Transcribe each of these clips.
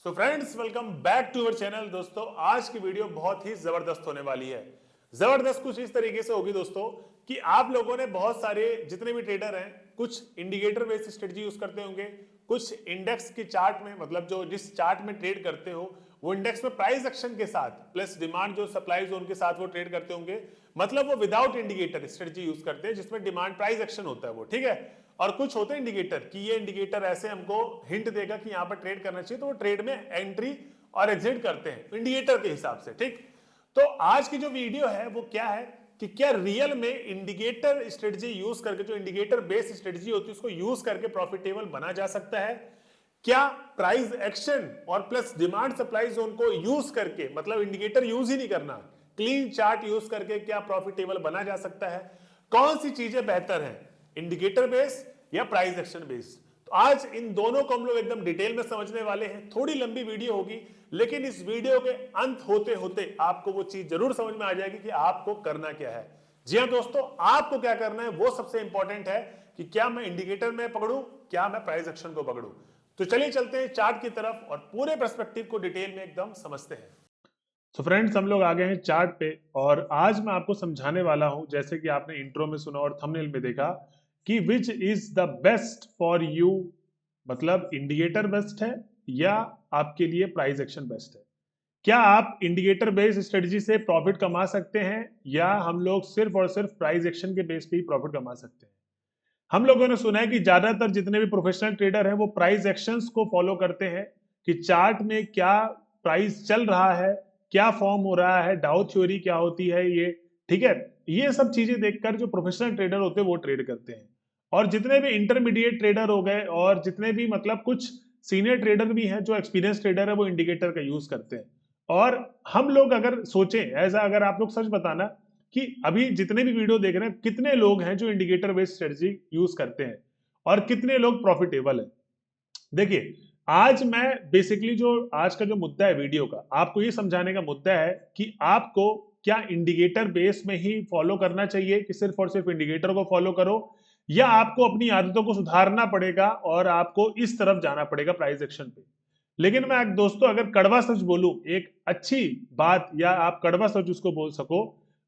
So friends, welcome back to our channel. दोस्तों, आज की वीडियो बहुत ही जबरदस्त होने वाली है। जबरदस्त कुछ इस तरीके से होगी दोस्तों कि आप लोगों ने बहुत सारे जितने भी ट्रेडर हैं, कुछ इंडिकेटर बेस्ड स्ट्रेटजी यूज करते होंगे, कुछ इंडेक्स की चार्ट में, मतलब जो जिस चार्ट में ट्रेड करते हो वो इंडेक्स में प्राइस एक्शन के साथ प्लस डिमांड जो सप्लाई जोन के साथ वो ट्रेड करते होंगे। मतलब वो विदाउट इंडिकेटर स्ट्रेटजी यूज करते हैं जिसमें डिमांड प्राइस एक्शन होता है वो, ठीक है। और कुछ होते हैं इंडिकेटर कि ये इंडिकेटर ऐसे हमको हिंट देगा कि यहां पर ट्रेड करना चाहिए, तो वो ट्रेड में एंट्री और एग्जिट करते हैं इंडिकेटर के हिसाब से, ठीक। तो आज की जो वीडियो है वो क्या है कि क्या रियल में इंडिकेटर स्ट्रेटजी यूज करके, जो इंडिकेटर बेस्ड स्ट्रेटजी होती है उसको यूज करके प्रॉफिटेबल बना जा सकता है। क्या प्राइस एक्शन और प्लस डिमांड सप्लाई जोन को यूज करके, मतलब इंडिकेटर यूज ही नहीं करना, क्लीन चार्ट यूज करके क्या प्रॉफिटेबल बना जा सकता है। कौन सी चीजें बेहतर हैं, इंडिकेटर बेस या प्राइस एक्शन बेस। तो आज इन दोनों को हम लोग एकदम डिटेल में समझने वाले हैं। थोड़ी लंबी वीडियो होगी, लेकिन इस वीडियो के अंत होते होते आपको वो चीज जरूर समझ में आ जाएगी कि आपको करना क्या है। जी हाँ दोस्तों, आपको क्या करना है वो सबसे इंपॉर्टेंट है कि क्या मैं इंडिकेटर में पकड़ूं, क्या मैं प्राइस एक्शन को पकड़ूं। तो चलिए चलते हैं चार्ट की तरफ और पूरे पर्सपेक्टिव को डिटेल में एकदम समझते हैं। तो फ्रेंड्स, हम लोग आ गए हैं चार्ट पे और आज मैं आपको समझाने वाला हूं, जैसे कि आपने इंट्रो में सुना और थंबनेल में देखा, कि which is the best for you. मतलब इंडिकेटर बेस्ट है या आपके लिए प्राइस एक्शन बेस्ट है। क्या आप इंडिकेटर बेस्ड स्ट्रेटजी से प्रॉफिट कमा सकते हैं या हम लोग सिर्फ और सिर्फ प्राइस एक्शन के बेस पे ही प्रॉफिट कमा सकते हैं। हम लोगों ने सुना है कि ज्यादातर जितने भी प्रोफेशनल ट्रेडर हैं वो प्राइस एक्शंस को फॉलो करते हैं कि चार्ट में क्या प्राइस चल रहा है, क्या फॉर्म हो रहा है, डाउ थ्योरी क्या होती है, ये ठीक है। ये सब चीजें देखकर जो प्रोफेशनल ट्रेडर होते हैं वो ट्रेड करते हैं। और जितने भी इंटरमीडिएट ट्रेडर हो गए और जितने भी मतलब कुछ सीनियर ट्रेडर भी हैं, जो एक्सपीरियंस ट्रेडर है, वो इंडिकेटर का यूज करते हैं। और हम लोग अगर सोचें ऐसा, अगर आप लोग सच बताना कि अभी जितने भी वीडियो देख रहे हैं कितने लोग हैं जो इंडिकेटर बेस्ड स्ट्रेटजी यूज करते हैं और कितने लोग प्रॉफिटेबल है। देखिए, आज मैं बेसिकली जो आज का जो मुद्दा है वीडियो का, आपको ये समझाने का मुद्दा है कि आपको क्या इंडिकेटर बेस में ही फॉलो करना चाहिए कि सिर्फ और सिर्फ इंडिकेटर को फॉलो करो, या आपको अपनी आदतों को सुधारना पड़ेगा और आपको इस तरफ जाना पड़ेगा प्राइस एक्शन पे। लेकिन मैं दोस्तों अगर कड़वा सच बोलूं, एक अच्छी बात या आप कड़वा सच उसको बोल सको,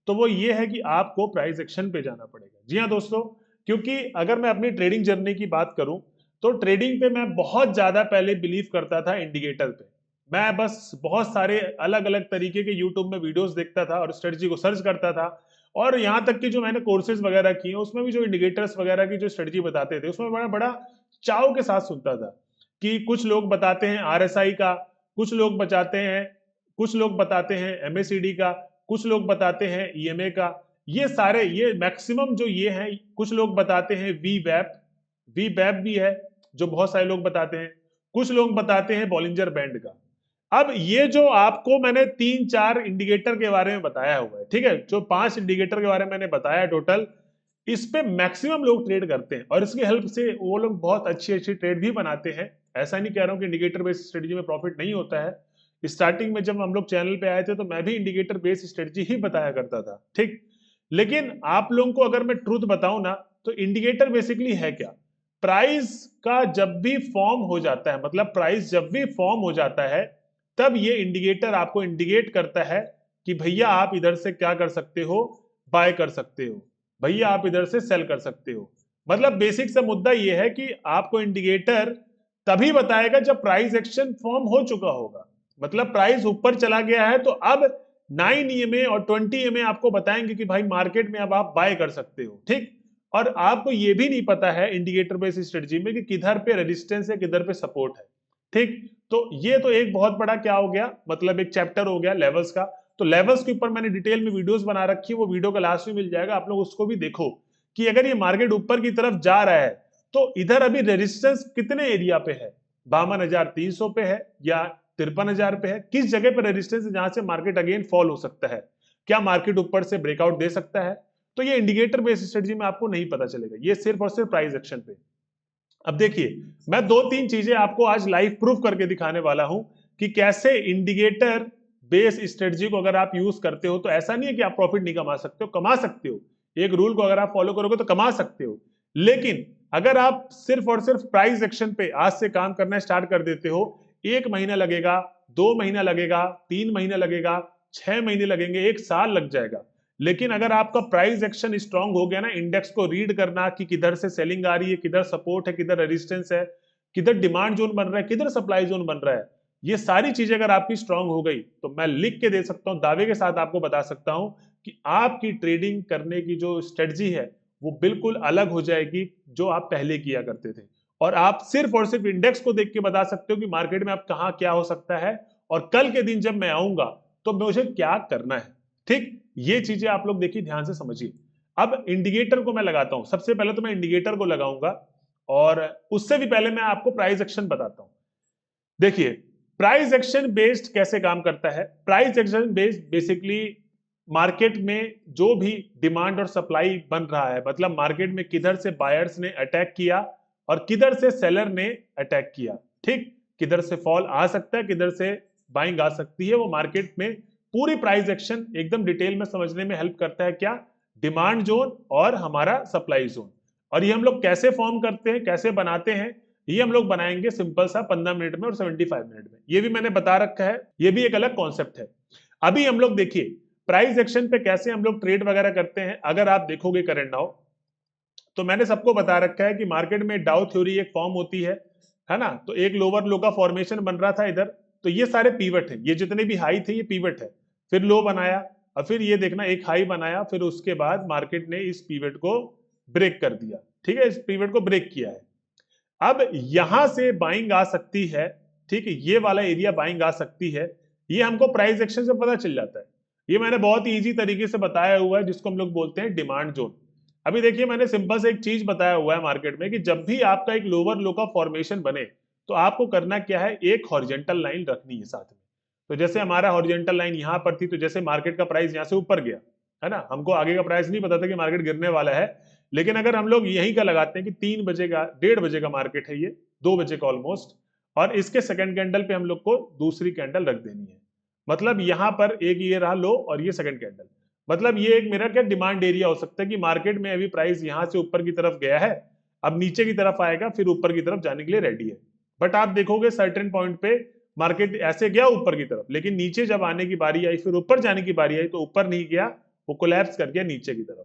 तो वो ये है कि आपको प्राइस एक्शन पे जाना पड़ेगा। जी हाँ दोस्तों, क्योंकि अगर मैं अपनी ट्रेडिंग जर्नी की बात करूं तो ट्रेडिंग पे मैं बहुत ज्यादा पहले बिलीव करता था इंडिकेटर पे। मैं बस बहुत सारे अलग अलग तरीके के यूट्यूब में वीडियोस देखता था और स्ट्रेटजी को सर्च करता था। और यहाँ तक कि जो मैंने कोर्सेज वगैरह किए उसमें भी जो इंडिकेटर्स वगैरह की जो स्ट्रेटजी बताते थे उसमें बड़ा बड़ा चाव के साथ सुनता था कि कुछ लोग बताते हैं आरएसआई का, कुछ लोग बताते हैं एमएसीडी का, कुछ लोग बताते हैं ईएमए का। ये सारे, ये मैक्सिमम जो ये हैं, कुछ लोग बताते हैं वी वैप भी है जो बहुत सारे लोग बताते हैं, कुछ लोग बताते हैं बॉलिंजर बैंड का। अब ये जो आपको मैंने 3-4 इंडिकेटर के बारे में बताया हुआ है, ठीक है, जो 5 इंडिकेटर के बारे में मैंने बताया टोटल, इस पे मैक्सिमम लोग ट्रेड करते हैं और इसकी हेल्प से वो लोग बहुत अच्छी अच्छी ट्रेड भी बनाते हैं। ऐसा नहीं कह रहा हूं कि इंडिकेटर बेस्ड स्ट्रेटजी में प्रॉफिट नहीं होता है। स्टार्टिंग में जब हम लोग चैनल पे आए थे तो मैं भी इंडिकेटर बेस्ड स्ट्रेटजी ही बताया करता था, ठीक। लेकिन आप लोगों को अगर मैं ट्रूथ बताऊं ना, तो इंडिकेटर बेसिकली है क्या। प्राइस का जब भी फॉर्म हो जाता है, मतलब प्राइस जब भी फॉर्म हो जाता है, तब ये इंडिकेटर आपको इंडिकेट करता है कि भैया आप इधर से क्या कर सकते हो, बाय कर सकते हो, भैया आप इधर से सेल कर सकते हो। मतलब बेसिक सा मुद्दा यह है कि आपको इंडिकेटर तभी बताएगा जब प्राइस एक्शन फॉर्म हो चुका होगा। मतलब प्राइस ऊपर चला गया है तो अब 9 ईएमए और 20 ईएमए आपको बताएंगे कि भाई मार्केट में अब आप बाय कर सकते हो, ठीक। और आपको ये भी नहीं पता है इंडिकेटर बेस्ड स्ट्रेटजी में कि किधर पे रेजिस्टेंस है, किधर पे सपोर्ट है, ठीक। तो ये तो एक बहुत बड़ा क्या हो गया, मतलब एक चैप्टर हो गया लेवल्स का। तो लेवल्स के ऊपर मैंने डिटेल में वीडियोस बना रखी है, वो वीडियो का लास्ट में मिल जाएगा, आप लोग उसको भी देखो कि अगर ये मार्केट ऊपर की तरफ जा रहा है तो इधर अभी रेजिस्टेंस कितने एरिया पे है, 52,300 पे है या 53,000 पे है, किस जगह पे रेजिस्टेंस है जहां से मार्केट अगेन फॉल हो सकता है, क्या मार्केट ऊपर से ब्रेकआउट दे सकता है। तो ये इंडिकेटर बेस्ड स्ट्रेटजी में आपको नहीं पता चलेगा, ये सिर्फ और सिर्फ प्राइस एक्शन पे। अब देखिए, मैं 2-3 चीजें आपको आज लाइव प्रूफ करके दिखाने वाला हूं कि कैसे इंडिकेटर बेस्ड स्ट्रेटजी को अगर आप यूज करते हो तो ऐसा नहीं है कि आप प्रॉफिट नहीं कमा सकते हो, कमा सकते हो। एक रूल को अगर आप फॉलो करोगे तो कमा सकते हो। लेकिन अगर आप सिर्फ और सिर्फ प्राइस एक्शन पे आज से काम करना स्टार्ट कर देते हो, 1 महीना लगेगा, 2 महीना लगेगा, 3 महीना लगेगा, 6 महीने लगेंगे, 1 साल लग जाएगा। लेकिन अगर आपका प्राइस एक्शन स्ट्रांग हो गया ना, इंडेक्स को रीड करना कि किधर से सेलिंग आ रही है, किधर सपोर्ट है, किधर रेजिस्टेंस है, किधर डिमांड जोन बन रहा है, किधर सप्लाई जोन बन रहा है, ये सारी चीजें अगर आपकी स्ट्रांग हो गई तो मैं लिख के दे सकता हूं, दावे के साथ आपको बता सकता हूं कि आपकी ट्रेडिंग करने की जो स्ट्रेटजी है वो बिल्कुल अलग हो जाएगी जो आप पहले किया करते थे। और आप सिर्फ और सिर्फ इंडेक्स को देख के बता सकते हो कि मार्केट में आप कहां क्या हो सकता है और कल के दिन जब मैं आऊंगा तो मुझे क्या करना है। ठीक, ये चीजें आप लोग देखिए, ध्यान से समझिए। अब इंडिकेटर को मैं लगाता हूं, सबसे पहले तो मैं इंडिकेटर को लगाऊंगा और उससे भी पहले मैं आपको प्राइस एक्शन बताता हूं। देखिए प्राइस एक्शन बेस्ड कैसे काम करता है। Price action based basically market में जो भी डिमांड और सप्लाई बन रहा है, मतलब मार्केट में किधर से बायर्स ने अटैक किया और किधर से सेलर ने अटैक किया। ठीक, किधर से फॉल आ सकता है, किधर से बाइंग आ सकती है, वो मार्केट में पूरी प्राइस एक्शन एकदम डिटेल में समझने में हेल्प करता है। क्या, डिमांड जोन और हमारा सप्लाई जोन। और ये हम लोग कैसे फॉर्म करते हैं, कैसे बनाते हैं, ये हम लोग बनाएंगे सिंपल सा 15 मिनट में और 75 मिनट में। ये भी मैंने बता रखा है, ये भी एक अलग कॉन्सेप्ट है। अभी हम लोग देखिए प्राइस एक्शन पे कैसे हम लोग ट्रेड वगैरह करते हैं। अगर आप देखोगे करंट नाउ तो मैंने सबको बता रखा है कि मार्केट में डाउ थ्योरी एक फॉर्म होती है ना। तो एक लोअर लो का फॉर्मेशन बन रहा था इधर, तो ये सारे पीवट है, ये जितने भी हाई थे ये पीवट है। फिर लो बनाया और फिर ये देखना एक हाई बनाया, फिर उसके बाद मार्केट ने इस पीवट को ब्रेक कर दिया। ठीक है, इस पीवट को ब्रेक किया है। अब यहां से बाइंग आ सकती है, ठीक है, ये वाला एरिया बाइंग आ सकती है, ये हमको प्राइस एक्शन से पता चल जाता है। ये मैंने बहुत ही इजी तरीके से बताया हुआ है, जिसको हम लोग बोलते हैं डिमांड जोन। अभी देखिए मैंने सिंपल से एक चीज बताया हुआ है मार्केट में कि जब भी आपका एक लोअर लो का फॉर्मेशन बने तो आपको करना क्या है, एक हॉरिजेंटल लाइन रखनी है साथ में। तो जैसे हमारा हॉरिजेंटल लाइन यहां पर थी, तो जैसे मार्केट का प्राइस यहां से ऊपर गया है ना, हमको आगे का प्राइस नहीं पता था कि मार्केट गिरने वाला है, लेकिन अगर हम लोग यही का लगाते हैं कि 3 बजे का 1:30 बजे का मार्केट है, ये 2 बजे का ऑलमोस्ट, और इसके सेकंड कैंडल पे हम लोग को दूसरी कैंडल रख देनी है। मतलब यहां पर एक ये रहा लो और ये सेकंड कैंडल, मतलब ये एक मेरा क्या डिमांड एरिया हो सकता है कि मार्केट में अभी प्राइस यहां से ऊपर की तरफ गया है, अब नीचे की तरफ आएगा, फिर ऊपर की तरफ जाने के लिए रेडी है। बट आप देखोगे सर्टेन पॉइंट पे मार्केट ऐसे गया ऊपर की तरफ, लेकिन नीचे जब आने की बारी आई, फिर ऊपर जाने की बारी आई, तो ऊपर नहीं गया, वो कोलैप्स कर गया नीचे की तरफ।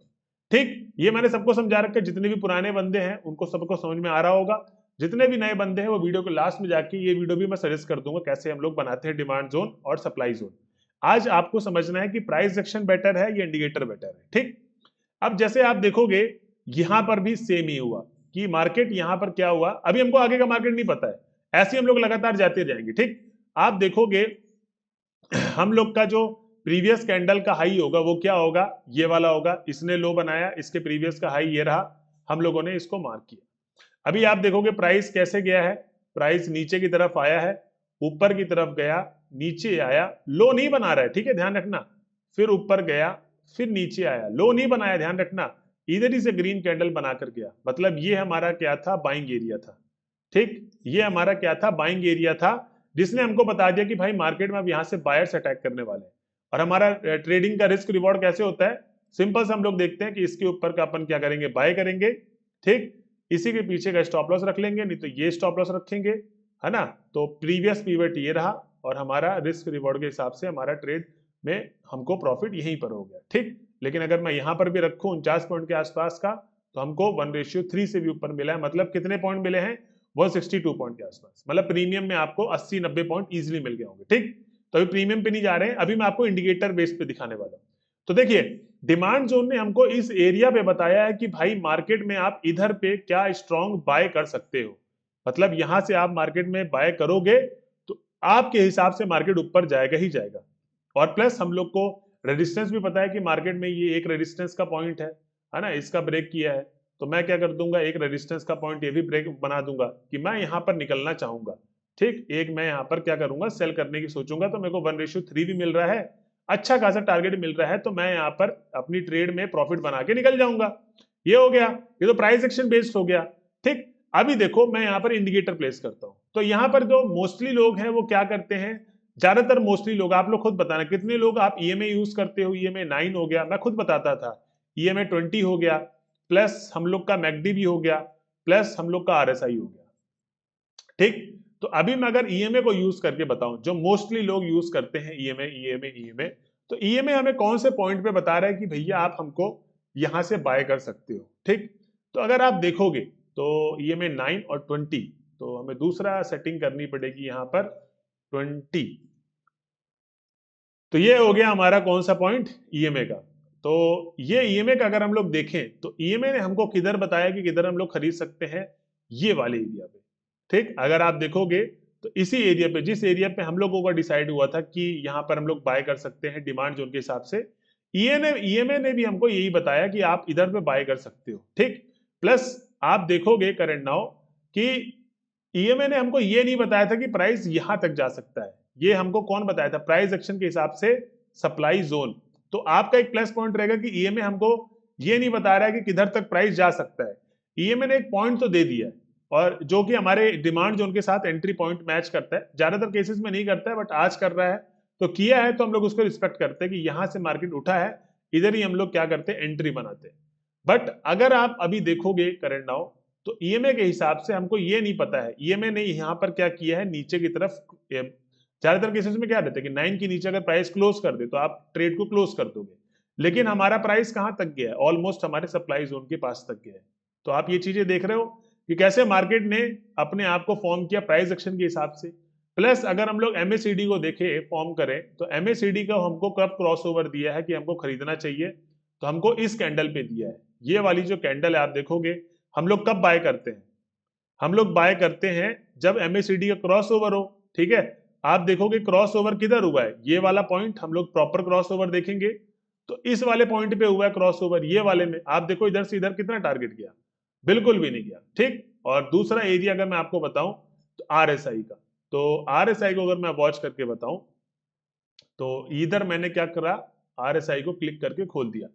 ठीक, ये मैंने सबको समझा रखा है, जितने भी पुराने बंदे हैं उनको सबको समझ में आ रहा होगा। जितने भी नए बंदे हैं वो वीडियो के लास्ट में जाके ये वीडियो भी मैं सजेस्ट कर दूंगा कैसे हम लोग बनाते हैं डिमांड जोन और सप्लाई जोन। आज आपको समझना है कि प्राइस एक्शन बेटर है या इंडिकेटर बेटर है। ठीक, अब जैसे आप देखोगे यहां पर भी सेम ही हुआ कि मार्केट यहां पर क्या हुआ, अभी हमको आगे का मार्केट नहीं पता है, ऐसे हम लोग लगातार जाते जाएंगे। ठीक, आप देखोगे हम लोग का जो प्रीवियस कैंडल का हाई होगा वो क्या होगा, ये वाला होगा, इसने लो बनाया, इसके प्रीवियस का हाई ये रहा, हम लोगों ने इसको मार्क किया। अभी आप देखोगे प्राइस कैसे गया है, प्राइस नीचे की तरफ आया है, ऊपर की तरफ गया, नीचे आया, लो नहीं बना रहा है, ठीक है ध्यान रखना, फिर ऊपर गया, फिर नीचे आया, लो नहीं बनाया, ध्यान रखना, इधर ही से ग्रीन कैंडल बनाकर गया। मतलब ये हमारा क्या था, बाइंग एरिया था। ठीक, ये हमारा क्या था, बाइंग एरिया था, जिसने हमको बता दिया कि भाई मार्केट में अब यहां से बायर्स अटैक करने वाले हैं। और हमारा ट्रेडिंग का रिस्क रिवॉर्ड कैसे होता है, सिंपल से हम लोग देखते हैं कि इसके ऊपर का अपन क्या करेंगे, बाय करेंगे। ठीक, इसी के पीछे का स्टॉप लॉस रख लेंगे, नहीं तो ये स्टॉप लॉस रखेंगे, है ना। तो प्रीवियस पीवट ये रहा और हमारा रिस्क रिवॉर्ड के हिसाब से हमारा ट्रेड में हमको प्रॉफिट यहीं पर हो गया। ठीक, लेकिन अगर मैं यहां पर भी रखूं 49 पॉइंट के आसपास का, तो हमको 1:3 से भी ऊपर मिला है। मतलब कितने पॉइंट मिले हैं, 162 पॉइंट के आसपास। मतलब प्रीमियम में आपको 80-90 पॉइंट इजीली मिल गए होंगे। ठीक, तो अभी प्रीमियम पे नहीं जा रहे हैं, अभी मैं आपको इंडिकेटर बेस पे दिखाने वाला हूं। तो देखिए डिमांड जोन ने हमको इस एरिया पे बताया है कि भाई मार्केट में आप इधर पे क्या स्ट्रॉन्ग बाय कर सकते हो। मतलब यहां से आप मार्केट में बाय करोगे तो आपके हिसाब से मार्केट ऊपर जाएगा ही जाएगा। और प्लस हम लोग को रेजिस्टेंस भी पता है कि मार्केट में ये एक रेजिस्टेंस का पॉइंट है ना, इसका ब्रेक किया है, तो मैं क्या कर दूंगा, एक रेजिस्टेंस का पॉइंट ये भी ब्रेक बना दूंगा कि मैं यहां पर निकलना चाहूंगा। ठीक, एक मैं यहां पर क्या करूंगा, सेल करने की सोचूंगा, तो मेरे को 1:3 भी मिल रहा है, अच्छा खासा टारगेट मिल रहा है, तो मैं यहाँ पर अपनी ट्रेड में प्रॉफिट बना के निकल जाऊंगा। ये हो गया, ये तो प्राइस एक्शन बेस्ड हो गया। ठीक, अभी देखो मैं यहाँ पर इंडिकेटर प्लेस करता हूं, तो यहाँ पर जो मोस्टली लोग हैं वो क्या करते हैं, ज्यादातर मोस्टली लोग, आप लोग खुद बताना कितने लोग आप ईएमए यूज करते हो। ईएमए 9 हो गया, मैं खुद बताता था, ईएमए 20 हो गया, प्लस हम लोग का मैकडी भी हो गया, प्लस हम लोग का आरएसआई हो गया। ठीक, तो अभी मैं अगर ईएमए को यूज करके बताऊं, जो मोस्टली लोग यूज करते हैं ईएमए ईएमए ईएमए, तो ईएमए हमें कौन से पॉइंट पे बता रहा है कि भैया आप हमको यहां से बाय कर सकते हो, ठीक। तो अगर आप देखोगे तो ईएमए 9 और 20, तो हमें दूसरा सेटिंग करनी पड़ेगी यहां पर 20। तो ये हो गया हमारा कौन सा पॉइंट, ईएमए का। तो ये ईएमए का अगर हम लोग देखें तो ईएमए ने हमको किधर बताया कि किधर हम लोग खरीद सकते हैं, ये वाले एरिया पे, ठीक। अगर आप देखोगे तो इसी एरिया पे, जिस एरिया पे हम लोगों का डिसाइड हुआ था कि यहाँ पर हम लोग बाय कर सकते हैं डिमांड जोन के हिसाब से, ईएमए ने भी हमको यही बताया कि आप इधर पे बाय कर सकते हो, ठीक। प्लस आप देखोगे करंट नाउ कि ईएमए ने हमको ये नहीं बताया था कि प्राइस यहां तक जा सकता है। ये हमको कौन बताया था, प्राइस एक्शन के हिसाब से सप्लाई जोन। तो आपका एक प्लस पॉइंट रहेगा कि ईएमए हमको ये नहीं बता रहा है कि किधर तक प्राइस जा सकता है। ईएमए ने एक पॉइंट तो दे दिया है, और जो कि हमारे डिमांड जोन के साथ एंट्री पॉइंट मैच करता है। ज्यादातर केसेस में नहीं करता है, बट आज कर रहा है, तो किया है तो हम लोग उसको रिस्पेक्ट करते हैं कि यहां से मार्केट उठा है, इधर ही हम लोग क्या करते हैं, एंट्री बनाते हैं। बट अगर आप अभी देखोगे करंट नाउ, तो ईएमए के हिसाब से हमको ये नहीं पता है, ईएमए ने यहाँ पर क्या किया है, नीचे की तरफ, ज्यादातर केसेस में क्या रहता है कि 9 के नीचे अगर प्राइस क्लोज कर दे तो आप ट्रेड को क्लोज कर दोगे, लेकिन हमारा प्राइस कहां तक गया है, ऑलमोस्ट हमारे सप्लाई जोन के पास तक गया है। तो आप ये चीजें देख रहे हो कि कैसे मार्केट ने अपने आप को फॉर्म किया प्राइस एक्शन के हिसाब से। प्लस अगर हम लोग एमएसीडी को देखें, फॉर्म करें, तो एमएसीडी का हमको कब क्रॉस ओवर दिया है कि हमको खरीदना चाहिए, तो हमको इस कैंडल पे दिया है। ये वाली जो कैंडल है आप देखोगे, हम लोग कब बाय करते हैं, हम लोग बाय करते हैं जब एमएसीडी का क्रॉस ओवर हो, ठीक है। आप देखोगे क्रॉस ओवर किधर हुआ है, ये वाला पॉइंट, हम लोग प्रॉपर क्रॉस ओवर देखेंगे तो इस वाले पॉइंट पे हुआ है क्रॉस ओवर, ये वाले में। आप देखो इधर से इधर कितना टारगेट गया, बिल्कुल भी नहीं गया, ठीक। और दूसरा एरिया अगर मैं आपको बताऊं तो आरएसआई का, तो आरएसआई को अगर मैं वॉच करके बताऊं, तो इधर मैंने क्या करा, आरएसआई को क्लिक करके खोल दिया।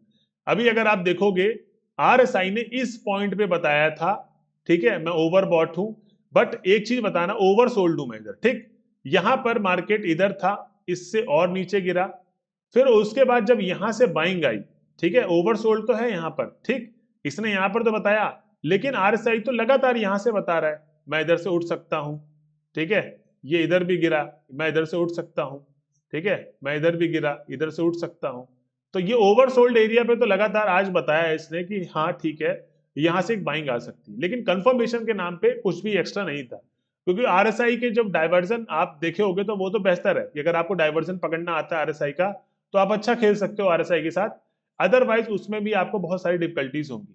अभी अगर आप देखोगे आरएसआई ने इस पॉइंट पे बताया था, ठीक है, मैं ओवरबॉट हूं, बट एक चीज बताना, ओवर सोल्ड हूं मैं इधर, ठीक। यहां पर मार्केट इधर था, इससे और नीचे गिरा, फिर उसके बाद जब यहां से बाइंग आई, ठीक है, ओवर सोल्ड तो है यहां पर, ठीक, इसने यहां पर तो बताया, लेकिन आरएसआई तो लगातार यहां से बता रहा है मैं इधर से उठ सकता हूं, ठीक है। ये इधर भी गिरा, मैं इधर से उठ सकता हूं, ठीक है, मैं इधर भी गिरा, इधर से उठ सकता हूं। तो ये ओवर सोल्ड एरिया पे तो लगातार आज बताया इसने कि हाँ ठीक है, यहां से एक बाइंग आ सकती है, लेकिन कंफर्मेशन के नाम पे कुछ भी एक्स्ट्रा नहीं था। क्योंकि आरएसआई के जब डाइवर्जन आप देखे होगे तो वो तो बेहतर है कि अगर आपको डाइवर्जन पकड़ना आता है आरएसआई का, तो आप अच्छा खेल सकते हो आरएसआई के साथ, अदरवाइज उसमें भी आपको बहुत सारी डिफिकल्टीज होंगी।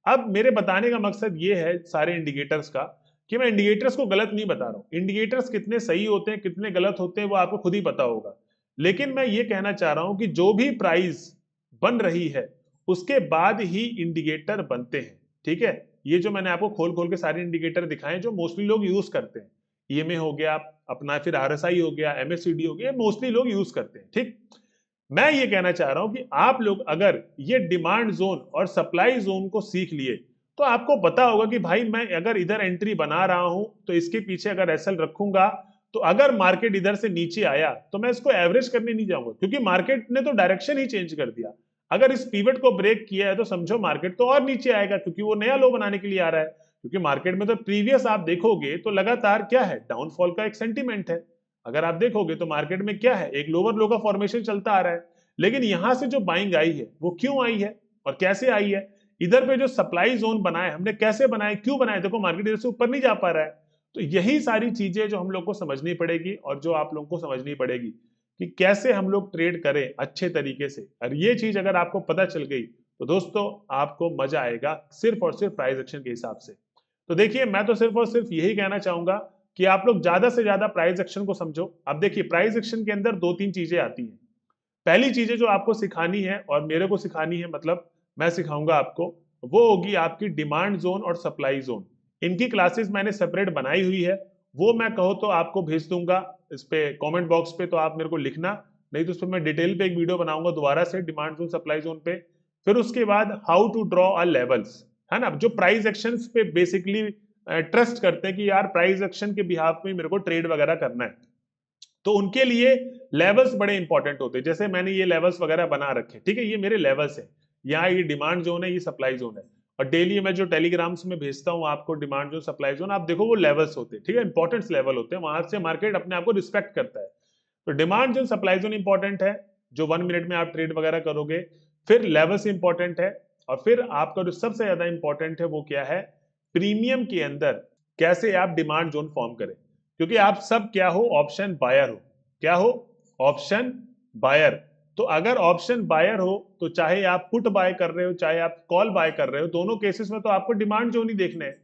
अब मेरे बताने का मकसद ये है सारे इंडिकेटर्स का, कि मैं इंडिकेटर्स को गलत नहीं बता रहा हूं, इंडिकेटर्स कितने सही होते हैं कितने गलत होते हैं वो आपको खुद ही पता होगा, लेकिन मैं ये कहना चाह रहा हूं कि जो भी प्राइस बन रही है उसके बाद ही इंडिकेटर बनते हैं, ठीक है। ये जो मैंने आपको खोल खोल के सारे इंडिकेटर दिखाए जो मोस्टली लोग यूज करते हैं, ईएमए हो गया अपना, फिर आरएसआई हो गया, एमएससीडी हो गया, मोस्टली लोग यूज करते हैं, ठीक। मैं ये कहना चाह रहा हूं कि आप लोग अगर ये डिमांड जोन और सप्लाई जोन को सीख लिए, तो आपको पता होगा कि भाई मैं अगर इधर एंट्री बना रहा हूं तो इसके पीछे अगर एसएल रखूंगा, तो अगर मार्केट इधर से नीचे आया तो मैं इसको एवरेज करने नहीं जाऊंगा, क्योंकि मार्केट ने तो डायरेक्शन ही चेंज कर दिया। अगर इस पीवट को ब्रेक किया है तो समझो मार्केट तो और नीचे आएगा, क्योंकि वो नया लो बनाने के लिए आ रहा है। क्योंकि मार्केट में तो प्रीवियस आप देखोगे तो लगातार क्या है, डाउनफॉल का एक सेंटीमेंट है। अगर आप देखोगे तो मार्केट में क्या है, एक लोअर लो का फॉर्मेशन चलता आ रहा है, लेकिन यहां से जो बाइंग आई है वो क्यों आई है और कैसे आई है, इधर पे जो सप्लाई जोन बनाए हमने कैसे बनाए, क्यों बनाए, देखो मार्केट इधर से ऊपर नहीं जा पा रहा है। तो यही सारी चीजें जो हम लोग को समझनी पड़ेगी और जो आप लोगों को समझनी पड़ेगी कि कैसे हम लोग ट्रेड करें अच्छे तरीके से। और ये चीज अगर आपको पता चल गई तो दोस्तों आपको मजा आएगा सिर्फ और सिर्फ प्राइस एक्शन के हिसाब से। तो देखिए मैं तो सिर्फ और सिर्फ यही कहना चाहूंगा कि आप लोग ज्यादा से ज्यादा प्राइस एक्शन को समझो। अब देखिए प्राइस एक्शन के अंदर दो तीन चीजें आती हैं। पहली चीजें जो आपको सिखानी है और मेरे को सिखानी है, मतलब मैं सिखाऊंगा आपको, वो होगी आपकी डिमांड जोन और सप्लाई जोन। इनकी क्लासेस मैंने सेपरेट बनाई हुई है, वो मैं कहो तो आपको भेज दूंगा इस पे कमेंट बॉक्स पे, तो आप मेरे को लिखना, नहीं तो उस पर मैं डिटेल पे एक वीडियो बनाऊंगा दोबारा से डिमांड जोन सप्लाई जोन पे। फिर उसके बाद how to draw a levels, है ना, जो प्राइस एक्शन पे बेसिकली ट्रस्ट करते हैं कि यार प्राइस एक्शन के बिहाफ में मेरे को ट्रेड वगैरह करना है, तो उनके लिए लेवल्स बड़े इंपॉर्टेंट होते हैं। जैसे मैंने ये लेवल्स वगैरह बना रखे, ठीक है, ये मेरे लेवल्स हैं, यहाँ ये डिमांड जोन है, ये सप्लाई जोन है, और डेली मैं जो टेलीग्राम्स में भेजता हूँ आपको डिमांड जोन सप्लाई जोन, आप देखो वो लेवल्स होते हैं, ठीक है, इंपॉर्टेंस लेवल होते हैं, वहां से मार्केट अपने आप को रिस्पेक्ट करता है। तो demand zone supply zone important है, जो 1 मिनट में आप ट्रेड वगैरह करोगे। फिर लेवल्स इंपॉर्टेंट है, और फिर आपका जो सबसे ज्यादा इंपॉर्टेंट है वो क्या है, प्रीमियम के अंदर कैसे आप डिमांड जोन फॉर्म करें। क्योंकि आप सब क्या हो, ऑप्शन बायर हो। क्या हो, ऑप्शन बायर। तो अगर ऑप्शन बायर हो तो चाहे आप पुट बाय कर रहे हो चाहे आप कॉल बाय कर रहे हो, दोनों केसेस में तो आपको डिमांड जोन ही देखने हैं।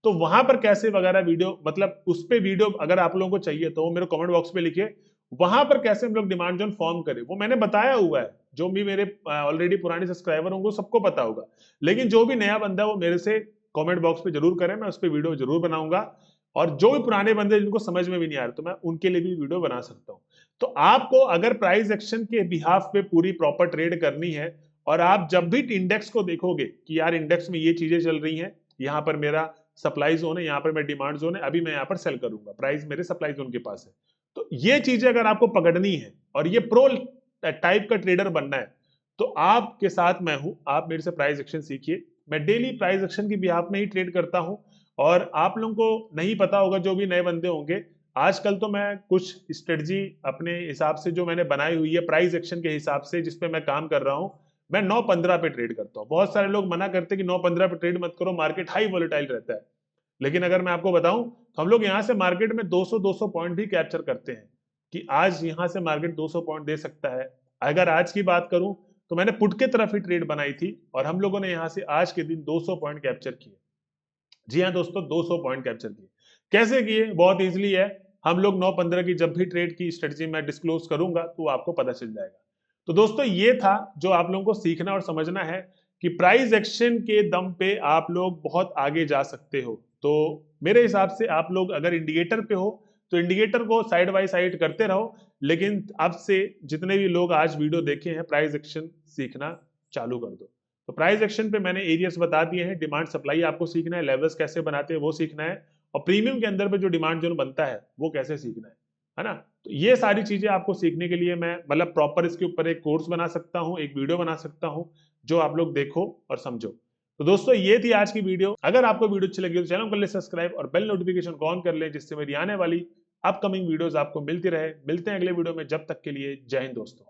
तो वहां पर कैसे वगैरह वीडियो, मतलब उस पे वीडियो अगर आप लोगों को चाहिए तो वो मेरे कमेंट बॉक्स में लिखिए, वहां पर कैसे हम लोग डिमांड जोन फॉर्म करें वो मैंने बताया हुआ है। जो भी मेरे ऑलरेडी पुराने सब्सक्राइबर होंगे सबको पता होगा, लेकिन जो भी नया बंदा है वो मेरे से कमेंट बॉक्स पे जरूर करें, मैं उस पर वीडियो जरूर बनाऊंगा। और जो भी पुराने बंदे जिनको समझ में भी नहीं आ रहा तो मैं उनके लिए भी वीडियो बना सकता हूं। तो आपको अगर प्राइस एक्शन के बिहाफ पे पूरी प्रॉपर ट्रेड करनी है, और आप जब भी इंडेक्स को देखोगे कि यार इंडेक्स में ये चीजें चल रही हैं, यहाँ पर मेरा सप्लाई जोन है, यहाँ पर मैं डिमांड जोन है, अभी मैं यहाँ पर सेल करूंगा, प्राइस मेरे सप्लाई जोन के पास है, तो ये चीजें अगर आपको पकड़नी है और ये प्रो टाइप का ट्रेडर बनना है, तो आपके साथ मैं हूं, आप मेरे से प्राइस एक्शन सीखिए। मैं डेली प्राइस एक्शन की बिहाफ में ही ट्रेड करता हूं। और आप लोगों को नहीं पता होगा, जो भी नए बंदे होंगे, आजकल तो मैं कुछ स्ट्रेटजी अपने हिसाब से जो मैंने बनाई हुई है प्राइस एक्शन के हिसाब से, जिसपे मैं काम कर रहा हूं, मैं 9-15 पे ट्रेड करता हूं। बहुत सारे लोग मना करते हैं कि 9-15 पे ट्रेड मत करो, मार्केट हाई वोलेटाइल रहता है। लेकिन अगर मैं आपको बताऊं तो हम लोग यहां से मार्केट में 200 पॉइंट भी कैप्चर करते हैं, कि आज यहां से मार्केट 200 पॉइंट दे सकता है। अगर आज की बात करूं तो मैंने पुट के तरफ ही ट्रेड बनाई थी, और हम लोगों ने यहां से आज के दिन 200 पॉइंट कैप्चर किए। जी हाँ दोस्तों, 200 पॉइंट कैप्चर किए। कैसे किए, बहुत इजीली है। हम लोग 9-15 की जब भी ट्रेड की स्ट्रेटजी मैं डिस्क्लोज करूंगा तो आपको पता चल जाएगा। तो दोस्तों ये था जो आप लोगों को सीखना और समझना है, कि प्राइस एक्शन के दम पे आप लोग बहुत आगे जा सकते हो। तो मेरे हिसाब से आप लोग अगर इंडिकेटर पे हो तो इंडिकेटर को साइड बाय साइड करते रहो, लेकिन अब से जितने भी लोग आज वीडियो देखे हैं, प्राइस एक्शन सीखना चालू कर दो। तो प्राइस एक्शन पे मैंने एरियाज बता दिए हैं, डिमांड सप्लाई आपको सीखना है, लेवल्स कैसे बनाते हैं वो सीखना है, और प्रीमियम के अंदर पे जो डिमांड जोन बनता है वो कैसे सीखना है ना। तो ये सारी चीजें आपको सीखने के लिए मैं मतलब प्रॉपर इसके ऊपर एक कोर्स बना सकता हूँ, एक वीडियो बना सकता हूँ, जो आप लोग देखो और समझो। तो दोस्तों ये थी आज की वीडियो। अगर आपको वीडियो अच्छी लगी तो चैनल कर ले सब्सक्राइब और बेल नोटिफिकेशन को ऑन कर ले, जिससे मेरी आने वाली अपकमिंग वीडियोस आपको मिलती रहे। मिलते हैं अगले वीडियो में, जब तक के लिए जय हिंद दोस्तों।